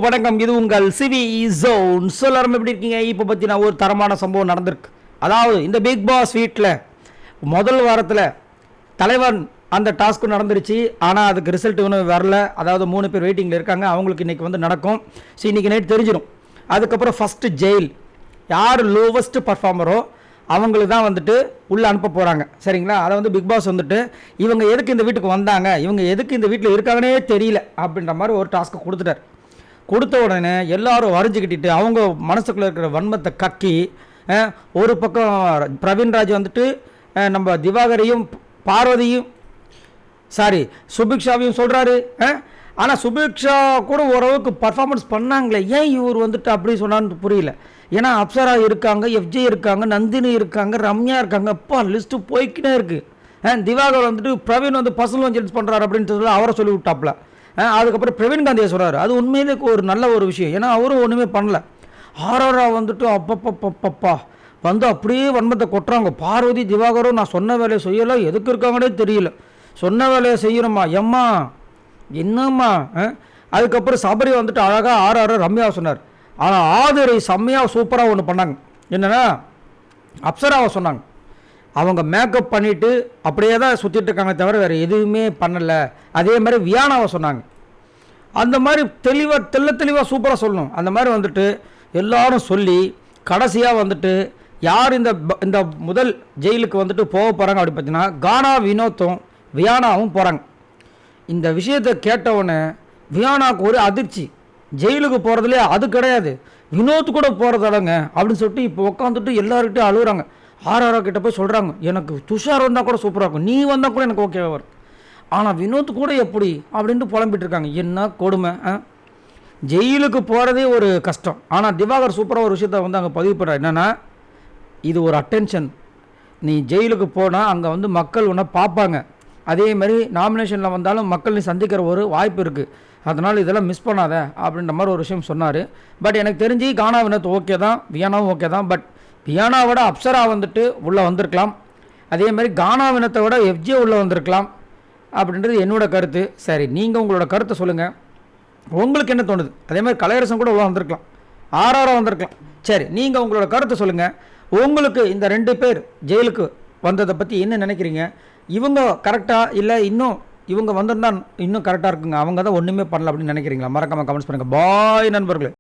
வணக்கம். இது உங்கள் சிவி ஜோன். எல்லாரும் எப்படி இருக்கீங்க? இப்போ பார்த்தீங்கன்னா ஒரு தரமான சம்பவம் நடந்திருக்கு. அதாவது இந்த பிக் பாஸ் வீட்டில் முதல் வாரத்தில் தலைவன் அந்த டாஸ்க்கு நடந்துருச்சு. ஆனால் அதுக்கு ரிசல்ட் இன்னும் வரல. அதாவது 3 பேர் வெயிட்டிங்கில் இருக்காங்க. அவங்களுக்கு இன்றைக்கி வந்து நடக்கும். ஸோ இன்றைக்கி நைட் தெரிஞ்சிடும். அதுக்கப்புறம் ஃபஸ்ட்டு ஜெயில் யார் லோவஸ்ட் பர்ஃபார்மரோ அவங்களுக்கு தான் வந்துட்டு உள்ளே அனுப்ப போகிறாங்க. சரிங்களா? அதை வந்து பிக் பாஸ் வந்துட்டு இவங்க எதுக்கு இந்த வீட்டுக்கு வந்தாங்க, இவங்க எதுக்கு இந்த வீட்டில் இருக்காங்கன்னே தெரியல அப்படின்ற மாதிரி ஒரு டாஸ்க்கு கொடுத்துட்டார். கொடுத்த உடனே எல்லாரும் வரைஞ்சிக்கிட்டு அவங்க மனசுக்குள்ளே இருக்கிற வன்மத்தை கக்கி ஒரு பக்கம் பிரவீன்ராஜ் வந்துட்டு நம்ம திவாகரையும் பார்வதியும் சுபிக்ஷாவையும் சொல்கிறாரு. ஆனால் சுபிக்ஷா கூட ஓரளவுக்கு பர்ஃபார்மன்ஸ் பண்ணாங்களே, ஏன் இவர் வந்துட்டு அப்படி சொன்னான்னு புரியல. ஏன்னா அப்சரா இருக்காங்க, எஃப்ஜே இருக்காங்க, நந்தினி இருக்காங்க, ரம்யா இருக்காங்க. அப்பா லிஸ்ட்டு போய்க்கிட்டே இருக்குது. திவாகர் வந்துட்டு பிரவீன் வந்து பர்சனல் வயலன்ஸ் பண்ணுறாரு அப்படின்னு சொல்லி அவரை சொல்லி விட்டாப்ல. அதுக்கப்புறம் பிரவீன் காந்தியை சொல்கிறாரு. அது உண்மையிலே ஒரு நல்ல ஒரு விஷயம். ஏன்னா அவரும் ஒன்றுமே பண்ணல. ஆரோரா வந்துட்டு அப்பப்பப்பப்பா வந்து அப்படியே வன்மத்தை கொட்டுறாங்க. பார்வதி திவாகரும் நான் சொன்ன வேலையை செய்யலை, எதுக்கு இருக்காங்கன்னே தெரியல. சொன்ன வேலையை செய்யணுமா எம்மா என்னம்மா. அதுக்கப்புறம் சபரி வந்துட்டு அழகாக ஆறாறு ரம்யாவை சொன்னார். ஆனால் ஆதிரை செம்மையாக சூப்பராக ஒன்று பண்ணாங்க. என்னென்னா அப்சராவை சொன்னாங்க. அவங்க மேக்கப் பண்ணிவிட்டு அப்படியே தான் சுற்றிட்டு இருக்காங்க தவிர வேறு எதுவுமே பண்ணலை. அதே மாதிரி வியானாவை சொன்னாங்க. அந்த மாதிரி தெளிவாக சூப்பராக சொல்லணும். அந்த மாதிரி வந்துட்டு எல்லாரும் சொல்லி கடைசியாக வந்துட்டு யார் இந்த முதல் ஜெயிலுக்கு வந்துட்டு போக போகிறாங்க அப்படி பார்த்தீங்கன்னா கானா வினோத்தும் வியானாவும் போகிறாங்க. இந்த விஷயத்தை கேட்டவுடனே வியானாவுக்கு ஒரு அதிர்ச்சி. ஜெயிலுக்கு போகிறதுலே அது கிடையாது, வினோத் கூட போகிறதாலங்க அப்படின்னு சொல்லிட்டு இப்போ உட்காந்துட்டு எல்லாருக்கிட்டையும் அழுகுறாங்க. ஆர்ஆர்ஆ கிட்ட போய் சொல்கிறாங்க, எனக்கு துஷார் வந்தால் கூட சூப்பராக இருக்கும், நீ வந்தால் கூட எனக்கு ஓகேவா வரும், ஆனால் வினோத் கூட எப்படி அப்படின்ட்டு புலம்பிட்டு இருக்காங்க. என்ன கொடுமை. ஜெயிலுக்கு போகிறதே ஒரு கஷ்டம். ஆனால் திவாகர் சூப்பராக ஒரு விஷயத்த வந்து அங்கே பதிவு பண்ணுறாரு. என்னென்னா இது ஒரு அட்டென்ஷன். நீ ஜெயிலுக்கு போனால் அங்கே வந்து மக்கள் உன்னை பார்ப்பாங்க. அதே மாதிரி நாமினேஷனில் வந்தாலும் மக்கள் நீ சந்திக்கிற ஒரு வாய்ப்பு இருக்குது. அதனால் இதெல்லாம் மிஸ் பண்ணாத அப்படின்ற மாதிரி ஒரு விஷயம் சொன்னார். பட் எனக்கு தெரிஞ்சு கானா வினோத் ஓகே தான், வியானாவும் ஓகே தான். பட் வியானாவோட அப்சரா வந்துட்டு உள்ளே வந்திருக்கலாம். அதே மாதிரி கானா வினோத்தை விட எஃப்ஜே உள்ளே வந்திருக்கலாம் அப்படின்றது என்னோட கருத்து. சரி, நீங்கள் உங்களோட கருத்தை சொல்லுங்கள். உங்களுக்கு என்ன தோணுது? அதே மாதிரி கலையரசன் கூட உள்ளே வந்திருக்கலாம், ஆர்ஆராக வந்திருக்கலாம். சரி, நீங்கள் உங்களோட கருத்தை சொல்லுங்கள். உங்களுக்கு இந்த 2 பேர் ஜெயிலுக்கு வந்ததை பற்றி என்ன நினைக்கிறீங்க? இவங்க கரெக்டாக இல்லை இன்னும் இவங்க வந்திருந்தா இன்னும் கரெக்டாக இருக்குங்க, அவங்க தான் ஒன்றுமே பண்ணல அப்படின்னு நினைக்கிறீங்களா? மறக்காமல் கமெண்ட்ஸ் பண்ணுங்கள். பாய் நண்பர்களே.